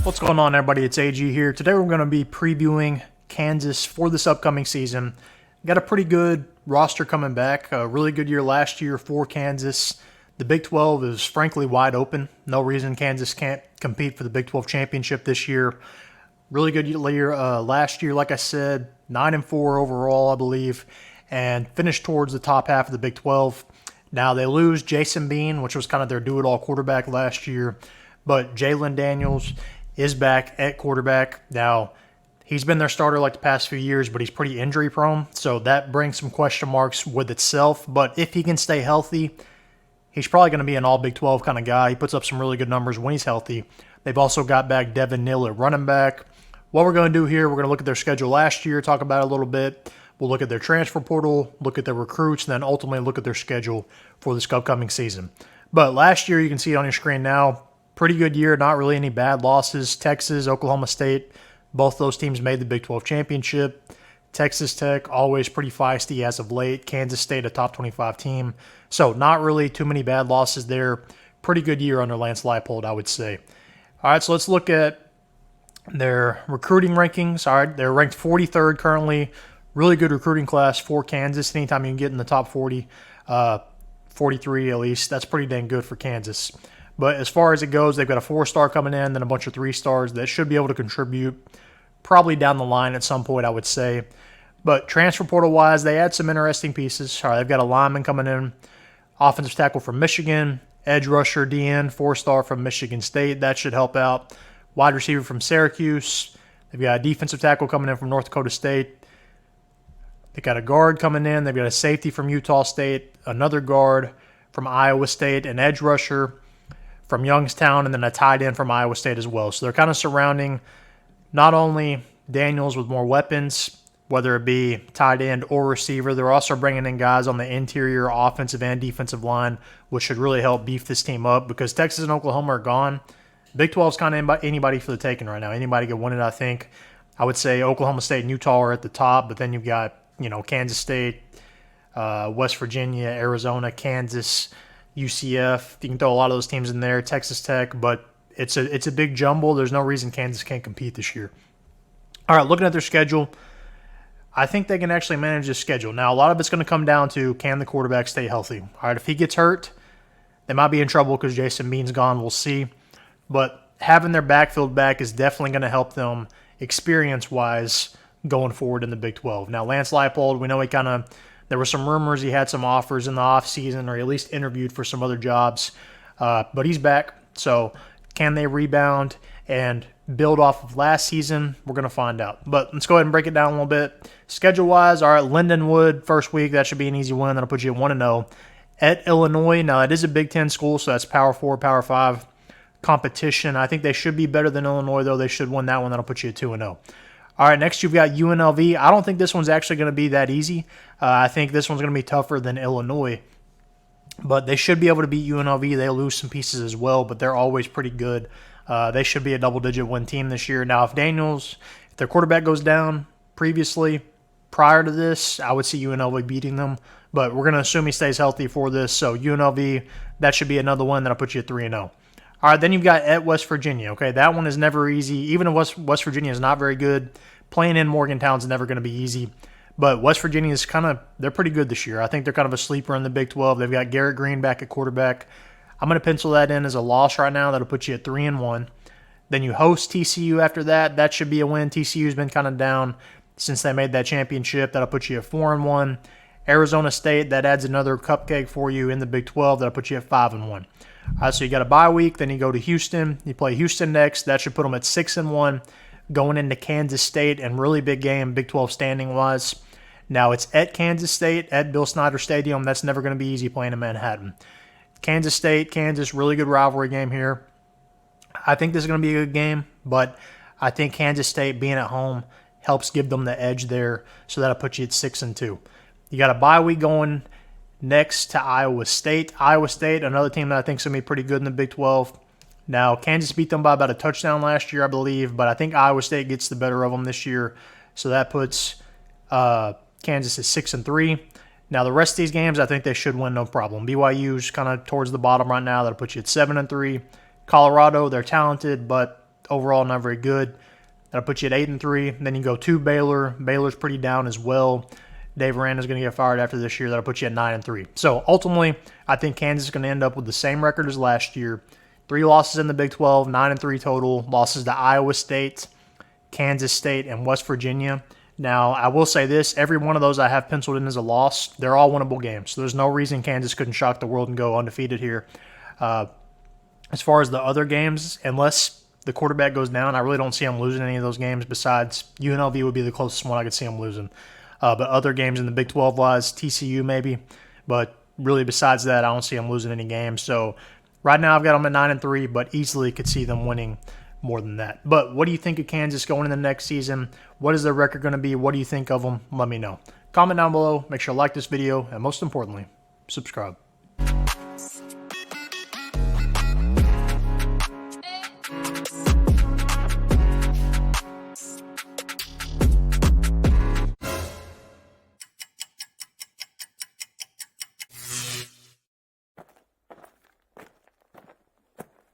What's going on, everybody? It's AG here. Today we're going to be previewing Kansas for this upcoming season. Got a pretty good roster coming back. A really good year last year for Kansas. The Big 12 is frankly wide open. No reason Kansas can't compete for the Big 12 championship this year. Really good year last year, like I said, 9-4 overall, I believe, and finished towards the top half of the Big 12. Now they lose Jason Bean, which was kind of their do-it-all quarterback last year, but Jalon Daniels is back at quarterback. Now, he's been their starter like the past few years, but he's pretty injury-prone, so that brings some question marks with itself. But if he can stay healthy, he's probably going to be an all Big 12 kind of guy. He puts up some really good numbers when he's healthy. They've also got back Devin Neal at running back. What we're going to do here, we're going to look at their schedule last year, talk about it a little bit. We'll look at their transfer portal, look at their recruits, and then ultimately look at their schedule for this upcoming season. But last year, you can see it on your screen now, pretty good year, not really any bad losses. Texas, Oklahoma State, both those teams made the Big 12 championship. Texas Tech, always pretty feisty as of late. Kansas State, a top 25 team. So not really too many bad losses there. Pretty good year under Lance Leipold, I would say. All right, so let's look at their recruiting rankings. All right, they're ranked 43rd currently. Really good recruiting class for Kansas. Anytime you can get in the top 40, 43 at least, that's pretty dang good for Kansas. But as far as it goes, they've got a 4-star coming in, then a bunch of 3-stars that should be able to contribute probably down the line at some point, I would say. But transfer portal-wise, they add some interesting pieces. All right, they've got a lineman coming in, offensive tackle from Michigan, edge rusher, DN, 4-star from Michigan State. That should help out. Wide receiver from Syracuse. They've got a defensive tackle coming in from North Dakota State. They got a guard coming in. They've got a safety from Utah State, another guard from Iowa State, an edge rusher from Youngstown, and then a tight end from Iowa State as well. So they're kind of surrounding not only Daniels with more weapons, whether it be tight end or receiver. They're also bringing in guys on the interior offensive and defensive line, which should really help beef this team up because Texas and Oklahoma are gone. Big 12 is kind of anybody for the taking right now. Anybody can win it, I think. I would say Oklahoma State and Utah are at the top, but then you've got, Kansas State, West Virginia, Arizona, Kansas, UCF. You can throw a lot of those teams in there, Texas Tech, but it's a big jumble. There's no reason Kansas can't compete this year. All right, looking at their schedule, I think they can actually manage this schedule. Now, a lot of it's going to come down to can the quarterback stay healthy. All right, if he gets hurt, they might be in trouble because Jason Bean's gone. We'll see. But having their backfield back is definitely going to help them experience-wise going forward in the Big 12. Now, Lance Leipold, we know there were some rumors he had some offers in the offseason or at least interviewed for some other jobs, but he's back. So can they rebound and build off of last season? We're going to find out. But let's go ahead and break it down a little bit. Schedule-wise, all right, Lindenwood, first week, that should be an easy win. That'll put you at 1-0. At Illinois, now it is a Big 10 school, so that's Power 4, Power 5 competition. I think they should be better than Illinois, though. They should win that one. That'll put you at 2-0. All right, next you've got UNLV. I don't think this one's actually going to be that easy. I think this one's going to be tougher than Illinois. But they should be able to beat UNLV. They lose some pieces as well, but they're always pretty good. They should be a double-digit win team this year. Now, if their quarterback goes down prior to this, I would see UNLV beating them. But we're going to assume he stays healthy for this. So UNLV, that should be another one that'll put you at 3-0. All right, then you've got at West Virginia. Okay, that one is never easy. Even if West Virginia is not very good, playing in Morgantown is never going to be easy. But West Virginia is they're pretty good this year. I think they're kind of a sleeper in the Big 12. They've got Garrett Green back at quarterback. I'm going to pencil that in as a loss right now. That'll put you at 3-1. Then you host TCU after that. That should be a win. TCU's been kind of down since they made that championship. That'll put you at 4-1. Arizona State, that adds another cupcake for you in the Big 12. That'll put you at 5-1. All right, so you got a bye week, then you go to Houston. You play Houston next. That should put them at 6-1, going into Kansas State, and really big game, Big 12 standing-wise. Now, it's at Kansas State, at Bill Snyder Stadium. That's never going to be easy playing in Manhattan. Kansas State, Kansas, really good rivalry game here. I think this is going to be a good game, but I think Kansas State being at home helps give them the edge there, so that'll put you at 6-2. You got a bye week going next to Iowa State. Iowa State, another team that I think is going to be pretty good in the Big 12. Now, Kansas beat them by about a touchdown last year, I believe, but I think Iowa State gets the better of them this year, so that puts Kansas at 6-3. Now, the rest of these games, I think they should win no problem. BYU's kind of towards the bottom right now. That'll put you at 7-3. Colorado, they're talented, but overall not very good. That'll put you at 8-3. Then you go to Baylor. Baylor's pretty down as well. Dave Aranda's going to get fired after this year. That'll put you at 9-3. So ultimately, I think Kansas is going to end up with the same record as last year. 3 losses in the Big 12, 9-3 total. Losses to Iowa State, Kansas State, and West Virginia. Now, I will say this. Every one of those I have penciled in as a loss. They're all winnable games. So there's no reason Kansas couldn't shock the world and go undefeated here. As far as the other games, unless the quarterback goes down, I really don't see them losing any of those games. Besides, UNLV would be the closest one I could see them losing. But other games in the Big 12-wise, TCU maybe. But really, besides that, I don't see them losing any games. So right now, I've got them at 9-3, but easily could see them winning more than that. But what do you think of Kansas going into the next season? What is their record going to be? What do you think of them? Let me know. Comment down below. Make sure to like this video. And most importantly, subscribe.